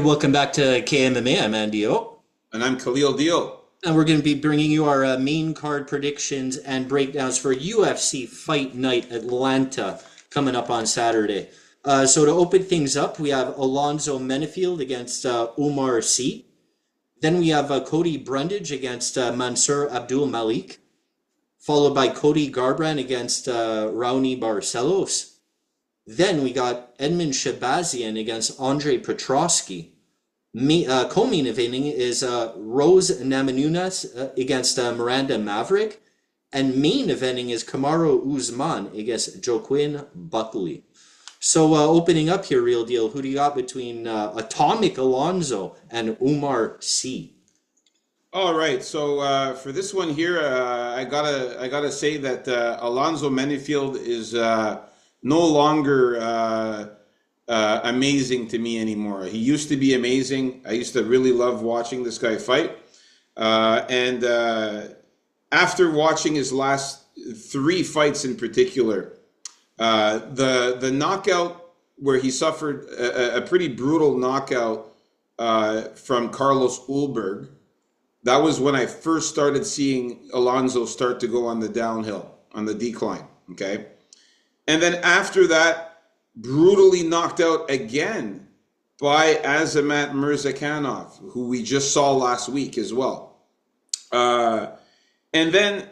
Hey, welcome back to KMMA. I'm Andy O. And I'm Khalil Deal. And we're going to be bringing you our main card predictions and breakdowns for UFC Fight Night Atlanta coming up on Saturday. So to open things up, we have Alonzo Menifield against Umar Sy. Then we have Cody Brundage against Mansour Abdul-Malik, followed by Cody Garbrandt against Raoni Barcelos. Then we got Edmund Shabazian against Andre Petrosky. Co-main eventing is Rose Namajunas against Miranda Maverick. And main eventing is Kamaru Usman against Joaquin Buckley. So opening up here, Real Deal, who do you got between Atomic Alonzo and Umar Sy? All right, so for this one here, I gotta say that Alonzo Menifield is no longer amazing to me anymore. He used to be amazing. I used to really love watching this guy fight. And after watching his last three fights in particular, the knockout where he suffered a pretty brutal knockout from Carlos Ulberg, that was when I first started seeing Alonzo start to go on the downhill, on the decline, okay? And then after that, brutally knocked out again by Azamat Murzakanov, who we just saw last week as well. And then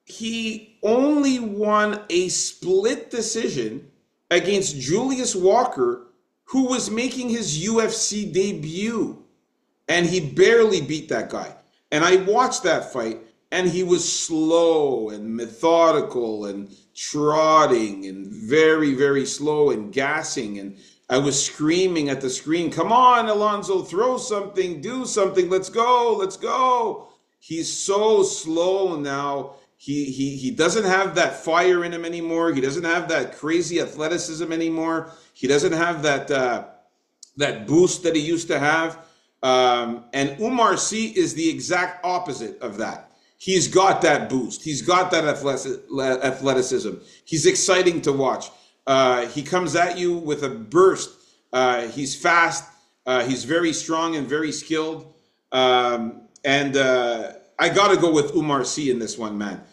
he only won a split decision against Julius Walker, who was making his UFC debut. And he barely beat that guy. And I watched that fight, and he was slow and methodical and trotting and very, very slow and gassing. And I was screaming at the screen, come on, Alonzo, throw something, do something, let's go, let's go. He's so slow now. He doesn't have that fire in him anymore. He doesn't have that crazy athleticism anymore. He doesn't have that boost that he used to have. And Umar Sy is the exact opposite of that. He's got that boost. He's got that athleticism. He's exciting to watch. He comes at you with a burst. He's fast. He's very strong and very skilled. And I got to go with Umar Sy in this one, man.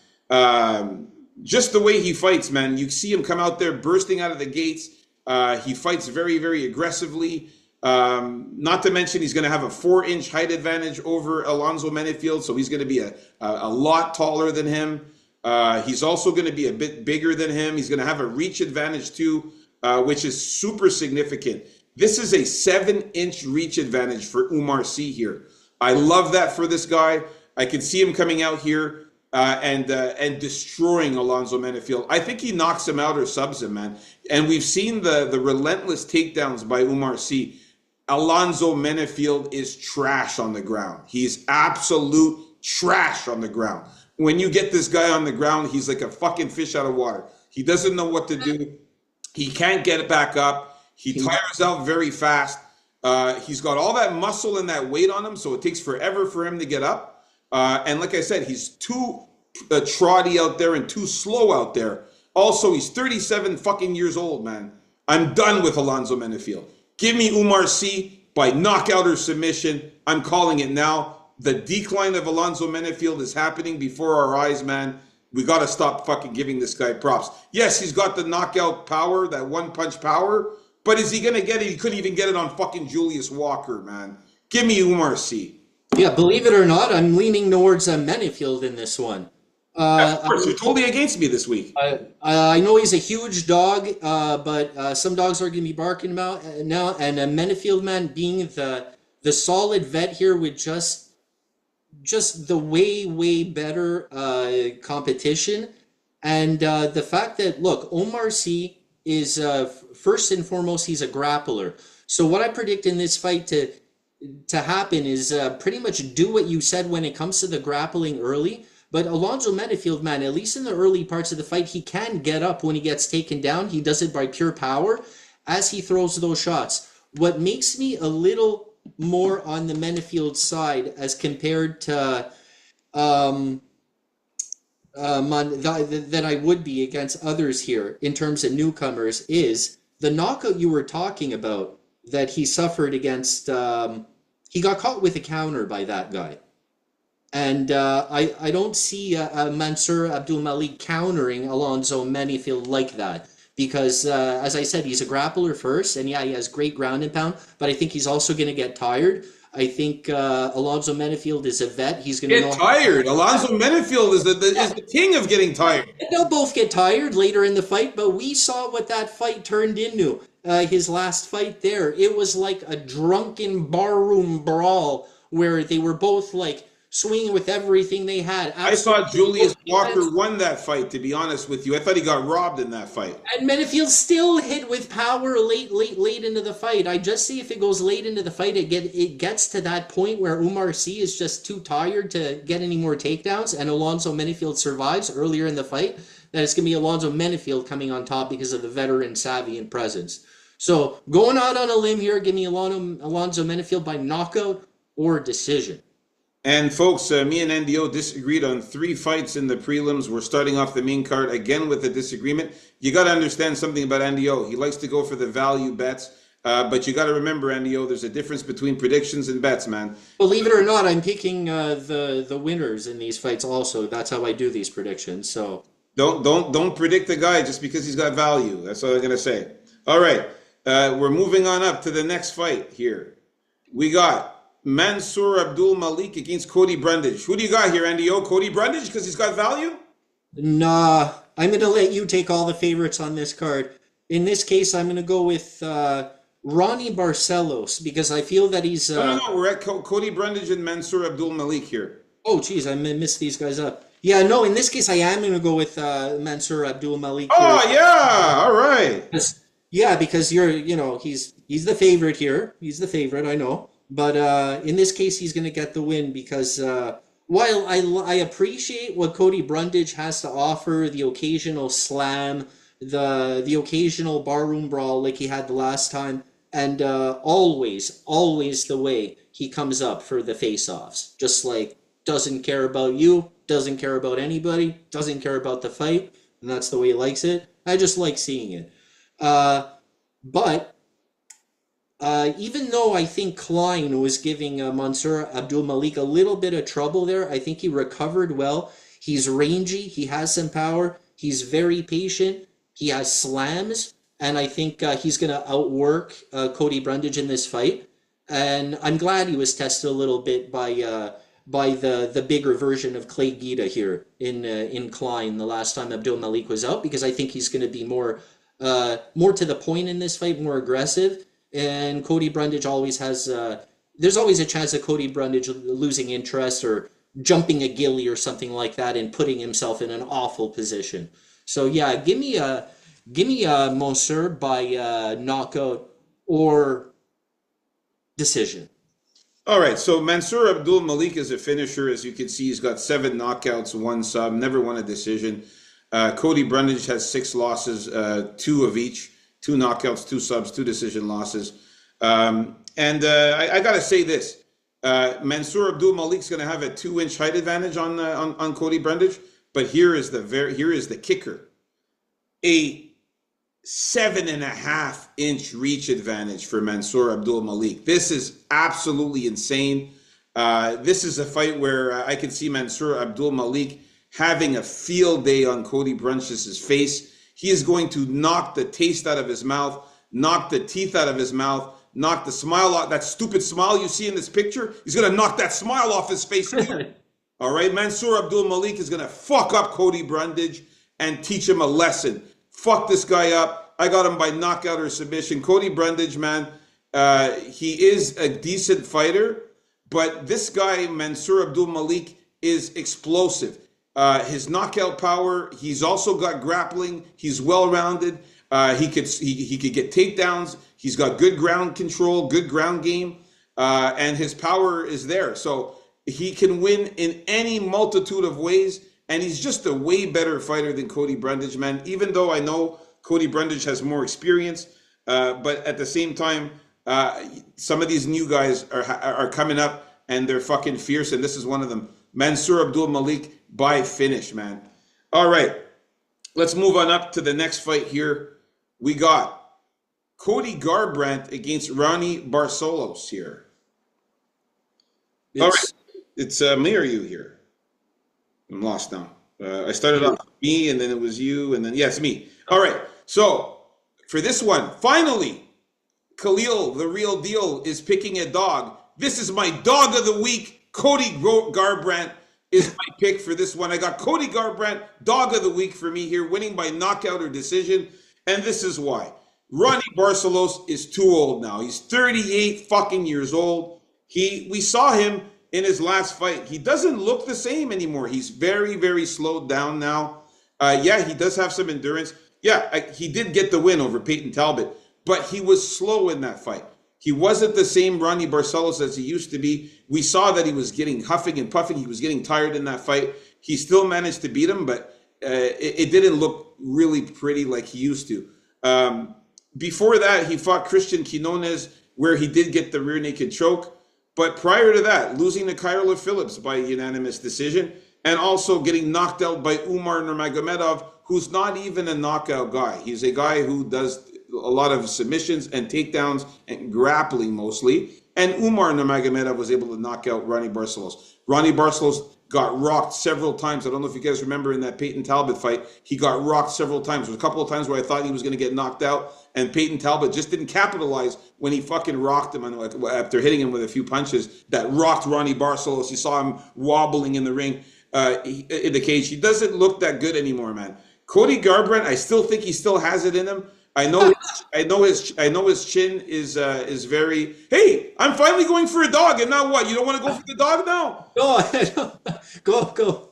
Just the way he fights, man. You see him come out there bursting out of the gates. He fights very, very aggressively. Not to mention he's going to have a 4-inch height advantage over Alonzo Menifield, so he's going to be a lot taller than him. He's also going to be a bit bigger than him. He's going to have a reach advantage too, which is super significant. This is a 7-inch reach advantage for Umar Sy here. I love that for this guy. I can see him coming out here and destroying Alonzo Menifield. I think he knocks him out or subs him, man. And we've seen the relentless takedowns by Umar Sy. Alonzo Menifield is trash on the ground. He's absolute trash on the ground. When you get this guy on the ground, he's like a fucking fish out of water. He doesn't know what to do. He can't get it back up. He tires out very fast. He's got all that muscle and that weight on him, so it takes forever for him to get up. And like I said, he's too trotty out there and too slow out there. Also, he's 37 fucking years old, man. I'm done with Alonzo Menifield. Give me Umar Sy by knockout or submission. I'm calling it now. The decline of Alonzo Menifield is happening before our eyes, man. We got to stop fucking giving this guy props. Yes, he's got the knockout power, that one-punch power, but is he going to get it? He couldn't even get it on fucking Julius Walker, man. Give me Umar Sy. Yeah, believe it or not, I'm leaning towards Menifield in this one. Of course, you're totally against me this week. I know he's a huge dog, but some dogs are going to be barking about now. And Menifield, man, being the solid vet here with just the way better competition, and the fact that look, Umar Sy is first and foremost he's a grappler. So what I predict in this fight to happen is pretty much do what you said when it comes to the grappling early. But Alonzo Menifield, man, at least in the early parts of the fight, he can get up when he gets taken down. He does it by pure power as he throws those shots. What makes me a little more on the Menifield side as compared to than I would be against others here in terms of newcomers is the knockout you were talking about that he suffered against. He got caught with a counter by that guy. And I don't see Mansour Abdul-Malik countering Alonso Menifield like that. Because, as I said, he's a grappler first, and yeah, he has great ground and pound, but I think he's also going to get tired. I think Alonso Menifield is a vet. He's going to know. Get tired. Alonso Menifield is the king of getting tired. They'll both get tired later in the fight, but we saw what that fight turned into. His last fight there, it was like a drunken barroom brawl where they were both like swinging with everything they had. I thought Julius Walker won that fight, to be honest with you. I thought he got robbed in that fight. And Menifield still hit with power late into the fight. I just see if it goes late into the fight, it gets to that point where Umar Sy is just too tired to get any more takedowns, and Alonso Menifield survives earlier in the fight. That it's going to be Alonso Menifield coming on top because of the veteran savvy and presence. So going out on a limb here, give me Alonso Menifield by knockout or decision. And folks, me and NDO disagreed on 3 fights in the prelims. We're starting off the main card again with a disagreement. You got to understand something about NDO. He likes to go for the value bets, but you got to remember, NDO, there's a difference between predictions and bets, man. Believe it or not, I'm picking the winners in these fights also. That's how I do these predictions. So don't predict the guy just because he's got value. That's all I'm gonna say. All right, we're moving on up to the next fight here. We got Mansour Abdul-Malik against Cody Brundage. Who do you got here, NDO? Cody Brundage because he's got value? Nah, I'm going to let you take all the favorites on this card. In this case, I'm going to go with Ronnie Barcelos because I feel that he's... No, we're at Cody Brundage and Mansour Abdul-Malik here. Oh, geez, I missed these guys up. Yeah, no, in this case, I am going to go with Mansour Abdul-Malik. Oh, yeah, all right. Yeah, because he's the favorite here. He's the favorite, I know. But in this case, he's going to get the win because while I appreciate what Cody Brundage has to offer, the occasional slam, the occasional barroom brawl like he had the last time, and always the way he comes up for the face-offs. Just like, doesn't care about you, doesn't care about anybody, doesn't care about the fight, and that's the way he likes it. I just like seeing it. But... even though I think Klein was giving Mansour Abdul-Malik a little bit of trouble there, I think he recovered well. He's rangy, he has some power, he's very patient, he has slams, and I think he's going to outwork Cody Brundage in this fight. And I'm glad he was tested a little bit by the bigger version of Clay Guida here in Klein the last time Abdul-Malik was out, because I think he's going to be more to the point in this fight, more aggressive. And Cody Brundage always has, there's always a chance of Cody Brundage losing interest or jumping a ghillie or something like that and putting himself in an awful position. So yeah, give me Mansour by knockout or decision. All right, so Mansour Abdul-Malik is a finisher. As you can see, he's got 7 knockouts, 1 sub, never won a decision. Cody Brundage has 6 losses, 2 of each. 2 knockouts, 2 subs, 2 decision losses. I got to say this. Mansour Abdul-Malik's going to have a 2-inch height advantage on Cody Brundage, but here is the kicker. A 7.5-inch reach advantage for Mansour Abdul-Malik. This is absolutely insane. This is a fight where I can see Mansour Abdul-Malik having a field day on Cody Brundage's face. He is going to knock the taste out of his mouth, knock the teeth out of his mouth, knock the smile off. That stupid smile you see in this picture, he's going to knock that smile off his face too. All right, Mansour Abdul-Malik is going to fuck up Cody Brundage and teach him a lesson. Fuck this guy up. I got him by knockout or submission. Cody Brundage, man, he is a decent fighter, but this guy, Mansour Abdul-Malik, is explosive. His knockout power, he's also got grappling. He's well-rounded. He could get takedowns. He's got good ground control, good ground game, and his power is there. So he can win in any multitude of ways, and he's just a way better fighter than Cody Brundage, man. Even though I know Cody Brundage has more experience, but at the same time, some of these new guys are coming up, and they're fucking fierce, and this is one of them. Mansour Abdul-Malik by finish, man. All right, let's move on up to the next fight here. We got Cody Garbrandt against Ronnie Barcelos here. All right, It's it's me or you here? I'm lost now. I started off with me, and then it was you, and then yes, me. All right, so for this one, finally, Khalil, the real deal, is picking a dog. This is my dog of the week. Cody Garbrandt is my pick for this one. I got Cody Garbrandt, dog of the week for me here, winning by knockout or decision, and this is why. Ronnie Barcelos is too old now. He's 38 fucking years old. We saw him in his last fight. He doesn't look the same anymore. He's very, very slowed down now. Yeah, he does have some endurance. Yeah, he did get the win over Peyton Talbot, but he was slow in that fight. He wasn't the same Ronnie Barcelos as he used to be. We saw that he was getting huffing and puffing. He was getting tired in that fight. He still managed to beat him, but it didn't look really pretty like he used to. Before that, he fought Christian Quinones, where he did get the rear naked choke. But prior to that, losing to Kyler Phillips by unanimous decision, and also getting knocked out by Umar Nurmagomedov, who's not even a knockout guy. He's a guy who does a lot of submissions and takedowns and grappling mostly. And Umar Nurmagomedov was able to knock out Ronnie Barcelos. Ronnie Barcelos got rocked several times. I don't know if you guys remember in that Peyton Talbot fight, he got rocked several times. There was a couple of times where I thought he was going to get knocked out, and Peyton Talbot just didn't capitalize when he fucking rocked him after hitting him with a few punches that rocked Ronnie Barcelos. You saw him wobbling in the ring, in the cage. He doesn't look that good anymore, man. Cody Garbrandt, I still think he still has it in him. I know his chin is very. Hey, I'm finally going for a dog, and now what? You don't want to go for the dog now? Go.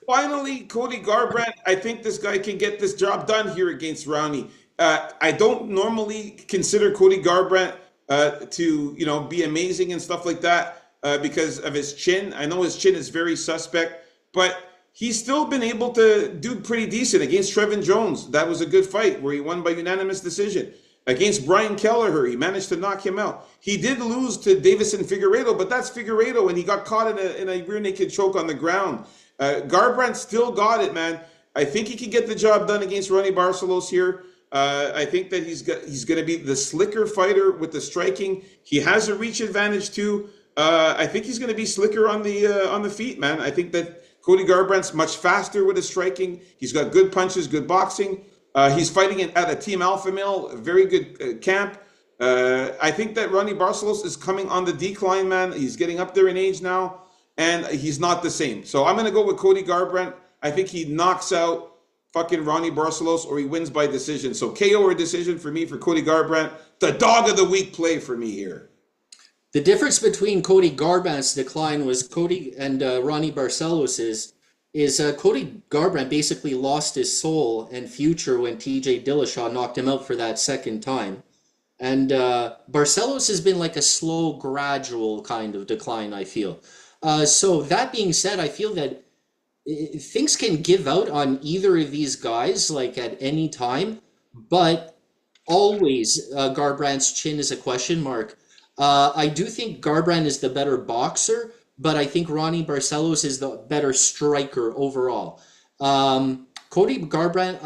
Finally, Cody Garbrandt. I think this guy can get this job done here against Ronnie. I don't normally consider Cody Garbrandt to be amazing and stuff like that because of his chin. I know his chin is very suspect, but he's still been able to do pretty decent against Trevin Jones. That was a good fight where he won by unanimous decision. Against Brian Kelleher, he managed to knock him out. He did lose to Davison Figueiredo, but that's Figueiredo, and he got caught in a rear naked choke on the ground. Garbrandt still got it, man. I think he can get the job done against Ronnie Barcelos here. I think that he's going to be the slicker fighter with the striking. He has a reach advantage too. I think he's going to be slicker on the feet, man. I think that Cody Garbrandt's much faster with his striking. He's got good punches, good boxing. He's fighting at a Team Alpha Male, a very good camp. I think that Ronnie Barcelos is coming on the decline, man. He's getting up there in age now, and he's not the same. So I'm going to go with Cody Garbrandt. I think he knocks out fucking Ronnie Barcelos, or he wins by decision. So KO or decision for me for Cody Garbrandt. The dog of the week play for me here. The difference between Cody Garbrandt's decline was Cody and Ronnie Barcelos is Cody Garbrandt basically lost his soul and future when TJ Dillashaw knocked him out for that second time. And Barcelos has been like a slow, gradual kind of decline, I feel. So that being said, I feel that things can give out on either of these guys, like at any time, but always Garbrandt's chin is a question mark. I do think Garbrandt is the better boxer, but I think Ronnie Barcelos is the better striker overall. Cody Garbrandt,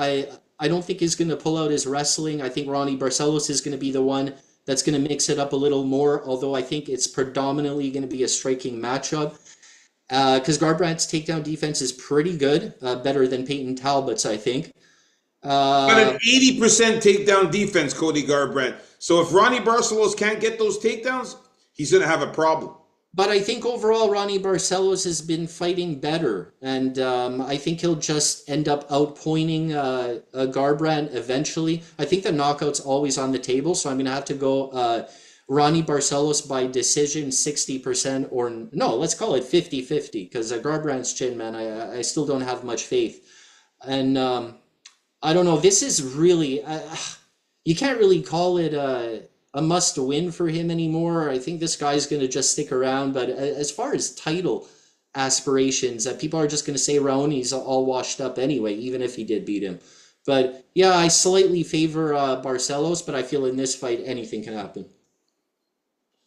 I don't think is going to pull out his wrestling. I think Ronnie Barcelos is going to be the one that's going to mix it up a little more, although I think it's predominantly going to be a striking matchup. Because Garbrandt's takedown defense is pretty good, better than Peyton Talbot's, I think. Got an 80% takedown defense, Cody Garbrandt. So if Ronnie Barcelos can't get those takedowns, he's going to have a problem. But I think overall Ronnie Barcelos has been fighting better, and I think he'll just end up outpointing Garbrandt eventually. I think the knockout's always on the table, so I'm going to have to go Ronnie Barcelos by decision 60%, or no, let's call it 50-50, because Garbrandt's chin, man, I still don't have much faith. And I don't know, this is really, you can't really call it a must-win for him anymore. I think this guy's going to just stick around, but as far as title aspirations, people are just going to say Raoni's all washed up anyway, even if he did beat him. But yeah, I slightly favor Barcelos, but I feel in this fight anything can happen.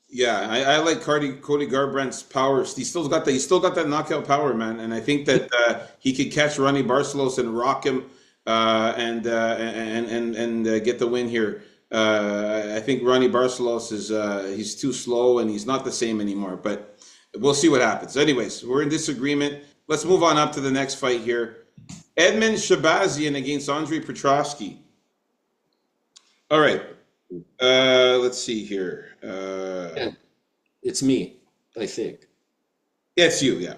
Yeah, I like Cody Garbrandt's power. He's still got that knockout power, man. And I think that he could catch Ronnie Barcelos and rock him and get the win here. I think Ronnie Barcelos is he's too slow and he's not the same anymore. But we'll see what happens. Anyways, we're in disagreement. Let's move on up to the next fight here. Edmund Shabazian against Andre Petroski. All right. Let's see here. Yeah, it's me, I think. It's you, yeah.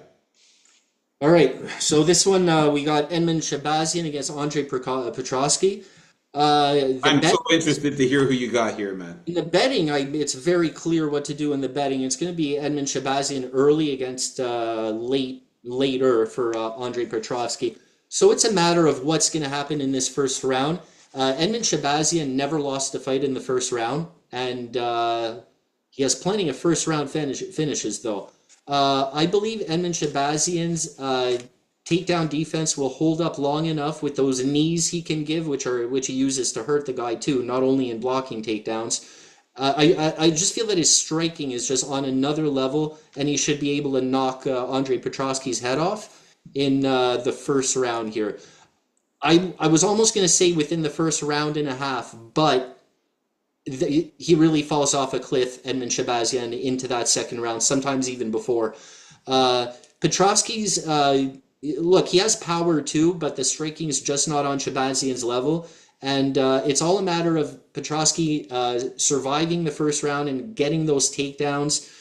All right, so this one we got Edmund Shabazian against Andre Petroski. I'm so interested to hear who you got here, man. In the betting, it's very clear what to do in the betting. It's going to be Edmund Shabazian early against later for Andre Petroski. So it's a matter of what's going to happen in this first round. Edmund Shabazian never lost a fight in the first round, and he has plenty of first round finishes, though. I believe Edmund Shabazian's takedown defense will hold up long enough with those knees he can give, which he uses to hurt the guy too, not only in blocking takedowns. I just feel that his striking is just on another level, and he should be able to knock Andre Petroski's head off in the first round here. I was almost going to say within the first round and a half, but he really falls off a cliff, Edmund Shabazian, into that second round, sometimes even before. Petroski's, look, he has power too, but the striking is just not on Shabazian's level. And it's all a matter of Petroski surviving the first round and getting those takedowns.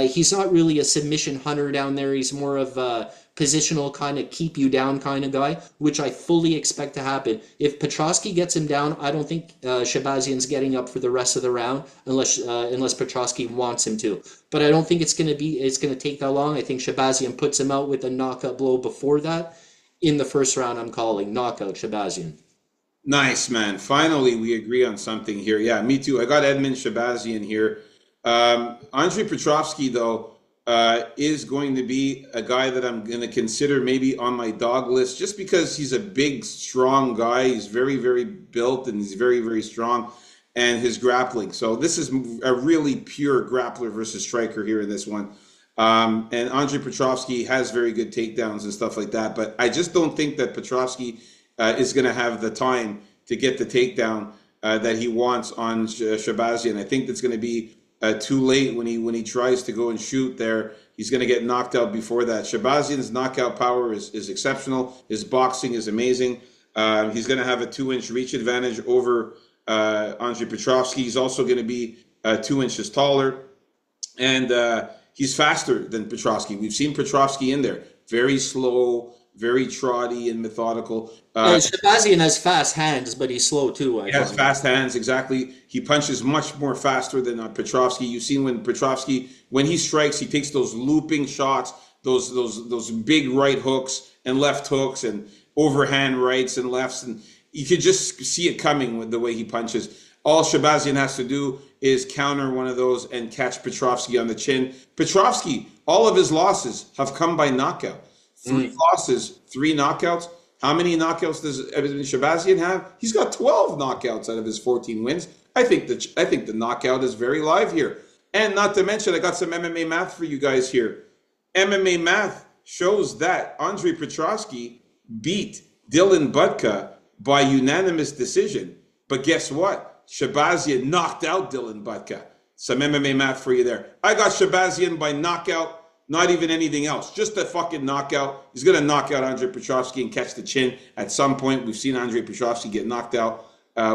He's not really a submission hunter down there. He's more of a positional kind of keep you down kind of guy, which I fully expect to happen. If Petroski gets him down, I don't think Shabazian's getting up for the rest of the round unless Petroski wants him to. But I don't think it's going to take that long. I think Shabazian puts him out with a knockout blow before that. In the first round, I'm calling knockout Shabazian. Nice, man. Finally, we agree on something here. Yeah, me too. I got Edmund Shabazian here. Andre Petroski, though, is going to be a guy that I'm going to consider maybe on my dog list just because he's a big, strong guy. He's very, very built and he's very, very strong, and his grappling. So this is a really pure grappler versus striker here in this one. And Andre Petroski has very good takedowns and stuff like that, but I just don't think that Petroski is going to have the time to get the takedown that he wants on Shabazian. I think that's going to be too late when he tries to go and shoot there. He's going to get knocked out before that. Shabazian's knockout power is exceptional. His boxing is amazing. He's going to have a 2-inch reach advantage over Andre Petroski. He's also going to be 2 inches taller, and he's faster than Petroski. We've seen Petroski in there, very slow, very trotty and methodical. Shabazian has fast hands, but he's slow too. He has fast hands, exactly. He punches much more faster than Petroski. You've seen when Petroski, when he strikes, he takes those looping shots, those big right hooks and left hooks and overhand rights and lefts, and you could just see it coming with the way he punches. All Shabazian has to do is counter one of those and catch Petroski on the chin. Petroski, all of his losses have come by knockout. 3 losses, 3 knockouts. How many knockouts does Shabazian have? He's got 12 knockouts out of his 14 wins. I think the knockout is very live here. And not to mention, I got some MMA math for you guys here. MMA math shows that Andre Petroski beat Dylan Budka by unanimous decision. But guess what? Shabazian knocked out Dylan Budka. Some MMA math for you there. I got Shabazian by knockout. Not even anything else. Just a fucking knockout. He's going to knock out Andre Petroski and catch the chin. At some point, we've seen Andre Petroski get knocked out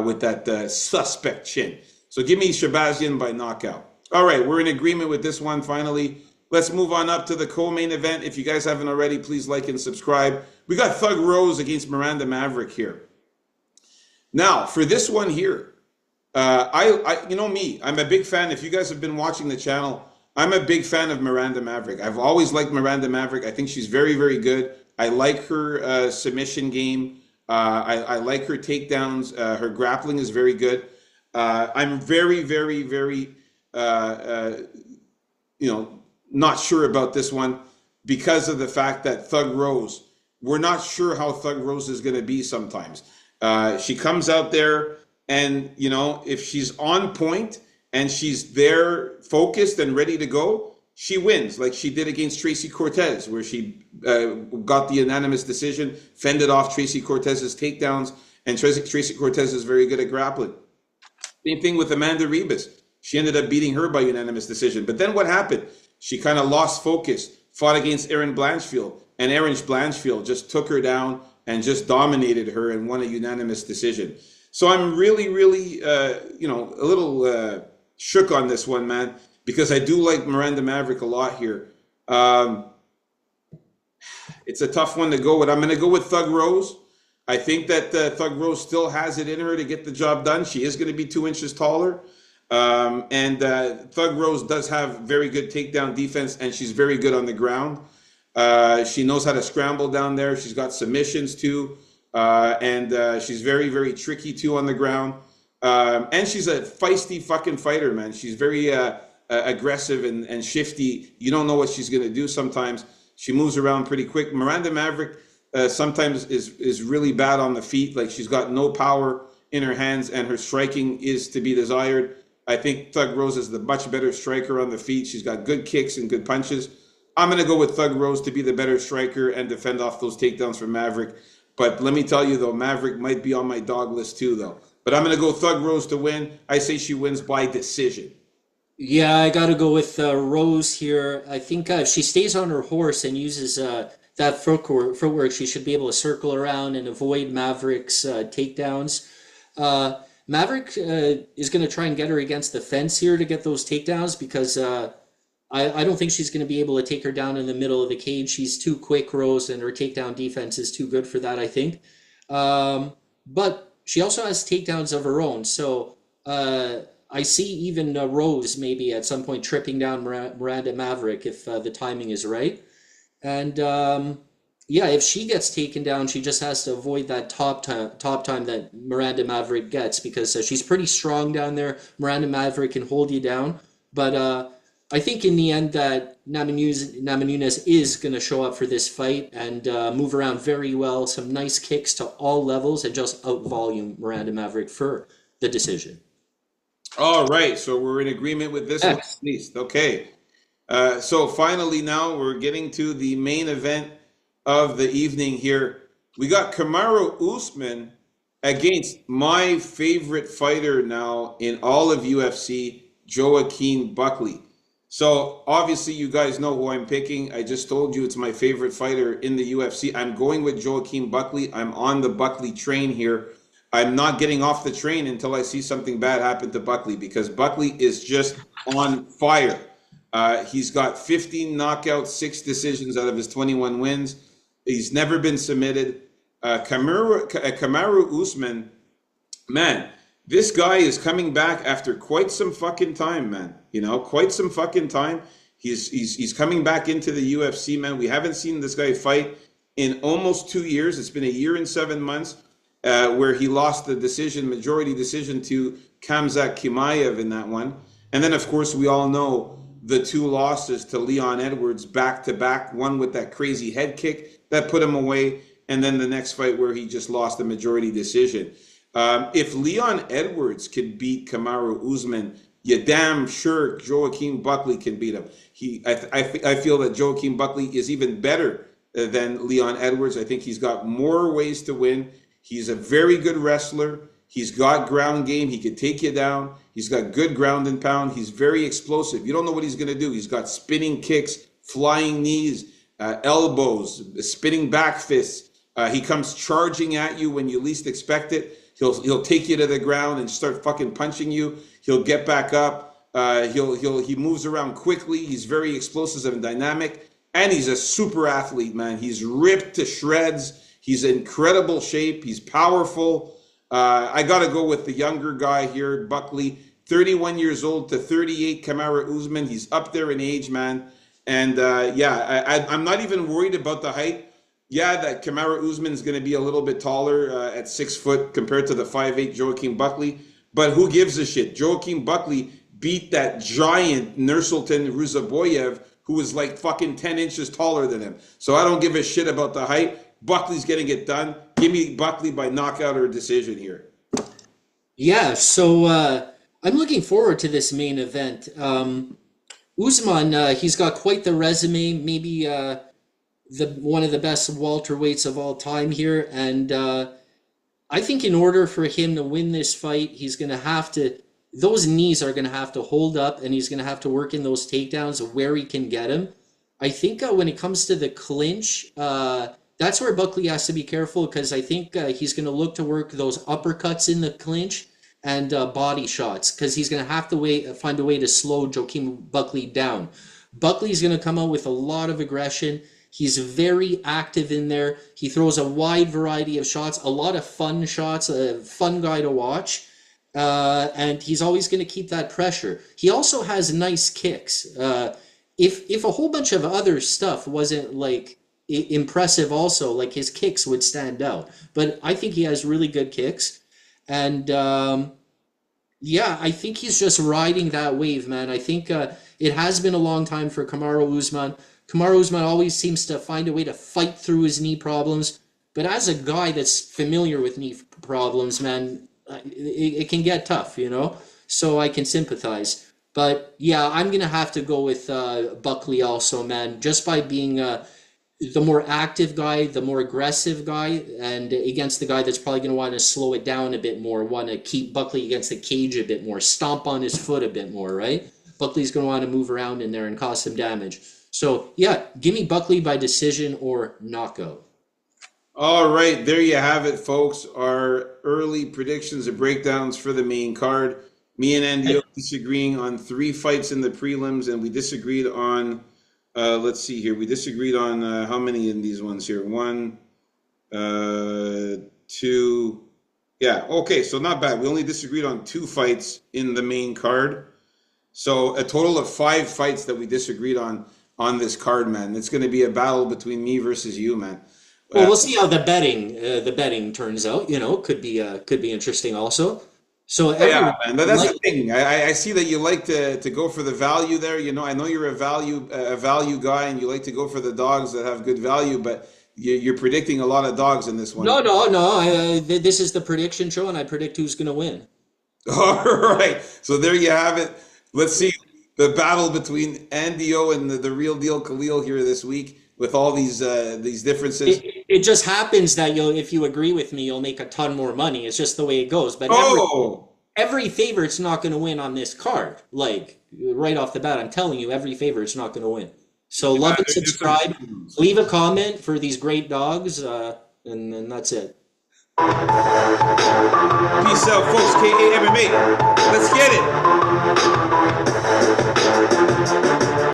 with that suspect chin. So give me Shabazian by knockout. All right, we're in agreement with this one finally. Let's move on up to the co-main event. If you guys haven't already, please like and subscribe. We got Thug Rose against Miranda Maverick here. Now, for this one here, you know me, I'm a big fan. If you guys have been watching the channel, I'm a big fan of Miranda Maverick. I've always liked Miranda Maverick. I think she's very, very good. I like her submission game. I like her takedowns. Her grappling is very good. I'm very, very, very, not sure about this one because of the fact that Thug Rose, we're not sure how Thug Rose is going to be sometimes. She comes out there and, if she's on point and she's there focused and ready to go, she wins like she did against Tracy Cortez, where she got the unanimous decision, fended off Tracy Cortez's takedowns, and Tracy Cortez is very good at grappling. Same thing with Amanda Ribas. She ended up beating her by unanimous decision. But then what happened? She kind of lost focus, fought against Erin Blanchfield, and Erin Blanchfield just took her down and just dominated her and won a unanimous decision. So I'm really, really, a little shook on this one, man, because I do like Miranda Maverick a lot here. It's a tough one to go with. I'm going to go with Thug Rose. I think that Thug Rose still has it in her to get the job done. She is going to be 2 inches taller. And Thug Rose does have very good takedown defense, and she's very good on the ground. She knows how to scramble down there. She's got submissions too. And she's very, very tricky too on the ground. And she's a feisty fucking fighter, man. She's very aggressive and shifty. You don't know what she's going to do sometimes. She moves around pretty quick. Miranda Maverick sometimes is really bad on the feet. Like, she's got no power in her hands, and her striking is to be desired. I think Thug Rose is the much better striker on the feet. She's got good kicks and good punches. I'm going to go with Thug Rose to be the better striker and defend off those takedowns from Maverick. But let me tell you, though, Maverick might be on my dog list too, though. But I'm going to go Thug Rose to win. I say she wins by decision. Yeah, I got to go with Rose here. I think if she stays on her horse and uses that footwork, she should be able to circle around and avoid Maverick's takedowns. Maverick is going to try and get her against the fence here to get those takedowns, because I don't think she's going to be able to take her down in the middle of the cage. She's too quick, Rose, and her takedown defense is too good for that, I think. But she also has takedowns of her own, so I see even Rose maybe at some point tripping down Miranda Maverick if the timing is right. And yeah, if she gets taken down, she just has to avoid that top time that Miranda Maverick gets, because she's pretty strong down there. Miranda Maverick can hold you down, but I think in the end that Namajunas is going to show up for this fight and move around very well, some nice kicks to all levels, and just out-volume Miranda Maverick for the decision. All right, so we're in agreement with this one at least. Okay. So finally now we're getting to the main event of the evening here. We got Kamaru Usman against my favorite fighter now in all of UFC, Joaquin Buckley. So obviously you guys know who I'm picking. I just told you it's my favorite fighter in the UFC. I'm going with Joaquin Buckley. I'm on the Buckley train here. I'm not getting off the train until I see something bad happen to Buckley, because Buckley is just on fire. He's got 15 knockouts, 6 decisions out of his 21 wins. He's never been submitted. Kamaru Usman, man, this guy is coming back after quite some fucking time, man. You know, quite some fucking time. He's coming back into the UFC, man. We haven't seen this guy fight in almost 2 years. It's been a year and 7 months. Where he lost the majority decision to Khamzat Chimaev in that one. And then, of course, we all know the 2 losses to Leon Edwards back-to-back, one with that crazy head kick that put him away, and then the next fight where he just lost the majority decision. If Leon Edwards could beat Kamaru Usman, you damn sure Joaquin Buckley can beat him. I feel that Joaquin Buckley is even better than Leon Edwards. I think he's got more ways to win. He's a very good wrestler. He's got ground game. He could take you down. He's got good ground and pound. He's very explosive. You don't know what he's going to do. He's got spinning kicks, flying knees, elbows, spinning back fists. He comes charging at you when you least expect it. He'll take you to the ground and start fucking punching you. He'll get back up. He moves around quickly. He's very explosive and dynamic. And he's a super athlete, man. He's ripped to shreds. He's in incredible shape. He's powerful. I got to go with the younger guy here, Buckley. 31 years old to 38, Kamaru Usman. He's up there in age, man. And I'm not even worried about the height. Yeah, that Kamaru Usman's going to be a little bit taller at 6 foot compared to the 5'8" Joaquin Buckley. But who gives a shit? Joaquin Buckley beat that giant Nursultan Ruzaboyev, who was like fucking 10 inches taller than him. So I don't give a shit about the height. Buckley's getting it done. Give me Buckley by knockout or decision here. Yeah, so I'm looking forward to this main event. Usman, he's got quite the resume, maybe one of the best welterweights of all time here. And I think in order for him to win this fight, he's going to have to those knees are going to have to hold up, and he's going to have to work in those takedowns where he can get him. I think when it comes to the clinch, that's where Buckley has to be careful, because I think he's going to look to work those uppercuts in the clinch and body shots, because he's going to have to find a way to slow Joaquin Buckley down. Buckley's going to come out with a lot of aggression. He's very active in there. He throws a wide variety of shots, a lot of fun shots, a fun guy to watch. And he's always going to keep that pressure. He also has nice kicks. If a whole bunch of other stuff wasn't like impressive also, like his kicks would stand out. But I think he has really good kicks. And yeah, I think he's just riding that wave, man. I think it has been a long time for Kamaru Usman. Kamaru Usman always seems to find a way to fight through his knee problems. But as a guy that's familiar with knee problems, man, it can get tough, you know? So I can sympathize. But yeah, I'm going to have to go with Buckley also, man, just by being the more active guy, the more aggressive guy, and against the guy that's probably going to want to slow it down a bit more, want to keep Buckley against the cage a bit more, stomp on his foot a bit more, right? Buckley's going to want to move around in there and cause some damage. So yeah, give me Buckley by decision or knockout. All right, there you have it, folks. Our early predictions and breakdowns for the main card. Me and Andy disagreeing on 3 fights in the prelims, and we disagreed on, let's see here. We disagreed on how many in these ones here? 1, 2. Yeah, okay, so not bad. We only disagreed on 2 fights in the main card. So a total of 5 fights that we disagreed on this card, man. It's going to be a battle between me versus you, man. Well, we'll see how the betting turns out. You know, could be interesting also. So yeah, man, that's the thing. I see that you like to go for the value there. You know, I know you're a value guy, and you like to go for the dogs that have good value, but you're predicting a lot of dogs in this one. No. This is the prediction show, and I predict who's going to win. All right. So there you have it. Let's see the battle between Andy O and the real deal Khalil here this week. With all these differences, it just happens that if you agree with me, you'll make a ton more money. It's just the way it goes. But every favorite's not going to win on this card. Like right off the bat, I'm telling you, every favorite's not going to win. So love and subscribe. Leave a comment for these great dogs, and that's it. Peace out, folks. KAMMA. Let's get it.